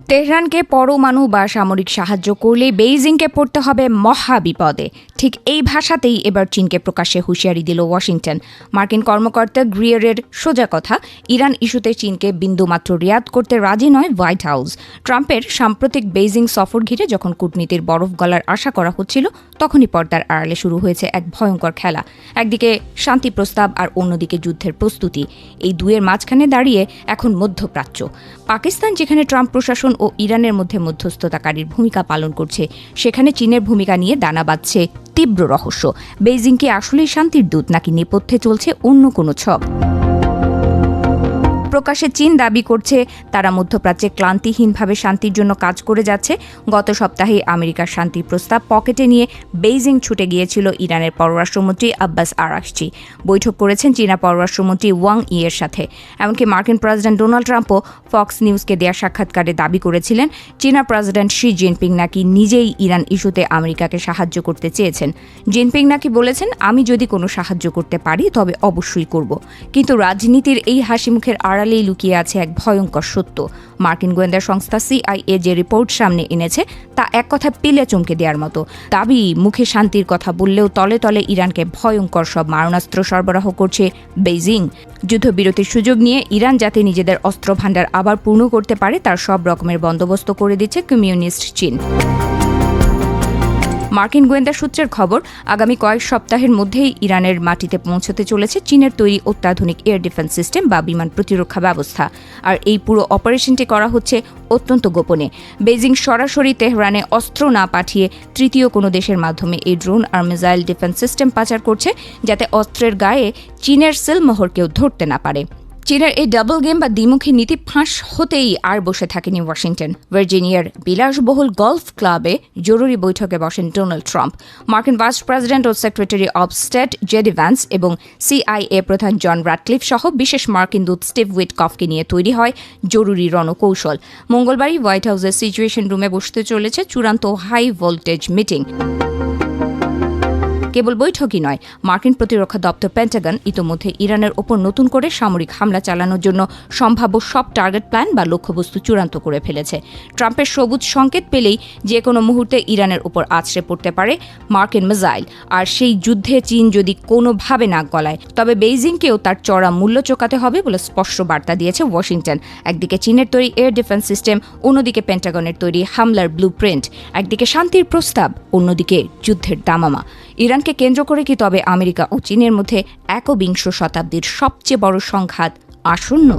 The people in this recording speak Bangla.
তেহরানকে পরমাণু বা সামরিক সাহায্য করলে বেইজিংকে পড়তে হবে মহা বিপদে। ঠিক এই ভাষাতেই এবার চীনকে প্রকাশ্যে হুঁশিয়ারি দিল ওয়াশিংটন। মার্কিন কর্মকর্তা গ্রিয়ারের সোজা কথা, ইরান ইস্যুতে চীনকে বিন্দুমাত্র রিয়াদ করতে রাজি নয় হোয়াইট হাউস। ট্রাম্পের সাম্প্রতিক বেইজিং সফর ঘিরে যখন কূটনীতির বরফ গলার আশা করা হচ্ছিল, তখনই পর্দার আড়ালে শুরু হয়েছে এক ভয়ঙ্কর খেলা। একদিকে শান্তি প্রস্তাব আর অন্যদিকে যুদ্ধের প্রস্তুতি। এই দুয়ের মাঝখানে দাঁড়িয়ে এখন মধ্যপ্রাচ্য। পাকিস্তান যেখানে ট্রাম্প প্রশাসন ও ইরানের মধ্যে মধ্যস্থতাকারীর ভূমিকা পালন করছে, সেখানে চীনের ভূমিকা নিয়ে দানা বাঁধছে তীব্র রহস্য। বেইজিং কি আসলেই শান্তির দূত, নাকি নেপথ্যে চলছে অন্য কোনো ছক? প্রকাশ্যে চীন দাবি করছে তারা মধ্যপ্রাচ্যে ক্লান্তিহীনভাবে শান্তির জন্য কাজ করে যাচ্ছে। গত সপ্তাহে আমেরিকার শান্তি প্রস্তাব পকেটে নিয়ে বেইজিং ছুটে গিয়েছিল ইরানের পররাষ্ট্রমন্ত্রী আব্বাস আরাকচি। বৈঠক করেছেন চীনা পররাষ্ট্রমন্ত্রী ওয়াং ইয়ের সাথে। এমনকি মার্কিন প্রেসিডেন্ট ডোনাল্ড ট্রাম্পও ফক্স নিউজকে দেয়া সাক্ষাৎকারে দাবি করেছিলেন চীনা প্রেসিডেন্ট শি জিনপিং নাকি নিজেই ইরান ইস্যুতে আমেরিকাকে সাহায্য করতে চেয়েছেন। জিনপিং নাকি বলেছেন, আমি যদি কোনো সাহায্য করতে পারি তবে অবশ্যই করব। কিন্তু রাজনীতির এই হাসিমুখের আড়ালেই লুকিয়ে আছে এক ভয়ঙ্কর সত্য। মার্কিন গোয়েন্দা সংস্থা CIA যে রিপোর্ট সামনে এনেছে তা এক কথা পিলে চমকে দেওয়ার মতো। দাবি, মুখে শান্তির কথা বললেও তলে তলে ইরানকে ভয়ঙ্কর সব মারণাস্ত্র সরবরাহ করছে বেইজিং। যুদ্ধবিরতির সুযোগ নিয়ে ইরান যাতে নিজেদের অস্ত্র ভাণ্ডার আবার পূর্ণ করতে পারে তার সব রকমের বন্দোবস্ত করে দিচ্ছে কমিউনিস্ট চীন। মার্কিন গোয়েন্দা সূত্রের খবর, আগামী কয়েক সপ্তাহের মধ্যেই ইরানের মাটিতে পৌঁছতে চলেছে চীনের তৈরি অত্যাধুনিক এয়ার ডিফেন্স সিস্টেম বা বিমান প্রতিরক্ষা ব্যবস্থা। আর এই পুরো অপারেশনটি করা হচ্ছে অত্যন্ত গোপনে। বেইজিং সরাসরি তেহরানে অস্ত্র না পাঠিয়ে তৃতীয় কোনো দেশের মাধ্যমে এই ড্রোন আর মিসাইল ডিফেন্স সিস্টেম পাচার করছে, যাতে অস্ত্রের গায়ে চীনের সিলমোহর কেউ ধরতে না পারে। চীনের এই ডাবল গেম বা দ্বিমুখী নীতি ফাঁস হতেই আর বসে থাকেনি ওয়াশিংটন। ভার্জিনিয়ার বিলাসবহুল গলফ ক্লাবে জরুরি বৈঠকে বসেন ডোনাল্ড ট্রাম্প। মার্কিন ভাইস প্রেসিডেন্ট ও secretary of state JD Vance এবং CIA প্রধান জন রাটক্লিফ সহ বিশেষ মার্কিন দূত স্টিভ উইটকফকে নিয়ে তৈরি হয় জরুরি রণকৌশল। মঙ্গলবারই হোয়াইট হাউসের সিচুয়েশন রুমে বসতে চলেছে চূড়ান্ত হাই ভোল্টেজ মিটিং। কেবল বৈঠকই নয়, মার্কিন প্রতিরক্ষা দপ্তর পেন্টাগন ইতোমধ্যে ইরানের ওপর নতুন করে সামরিক হামলা চালানোর জন্য সম্ভাব্য সব টার্গেট প্ল্যান বা লক্ষ্যবস্তু চূড়ান্ত করে ফেলেছে। ট্রাম্পের সবুজ সংকেত পেলেই যে কোনো মুহূর্তে ইরানের ওপর আছড়ে পড়তে পারে মার্কিন মিসাইল। আর সেই যুদ্ধে চীন যদি কোনোভাবে নাক গলায়, তবে বেইজিংকেও তার চড়া মূল্য চোকাতে হবে বলে স্পষ্ট বার্তা দিয়েছে ওয়াশিংটন। একদিকে চীনের তৈরি এয়ার ডিফেন্স সিস্টেম, অন্যদিকে পেন্টাগনের তৈরি হামলার ব্লু প্রিন্ট। একদিকে শান্তির প্রস্তাব, অন্যদিকে যুদ্ধের দামামা। ইরানকে কেন্দ্র করে কি তবে আমেরিকা ও চীনের মধ্যে একবিংশ শতাব্দীর সবচেয়ে বড় সংঘাত আসন্ন?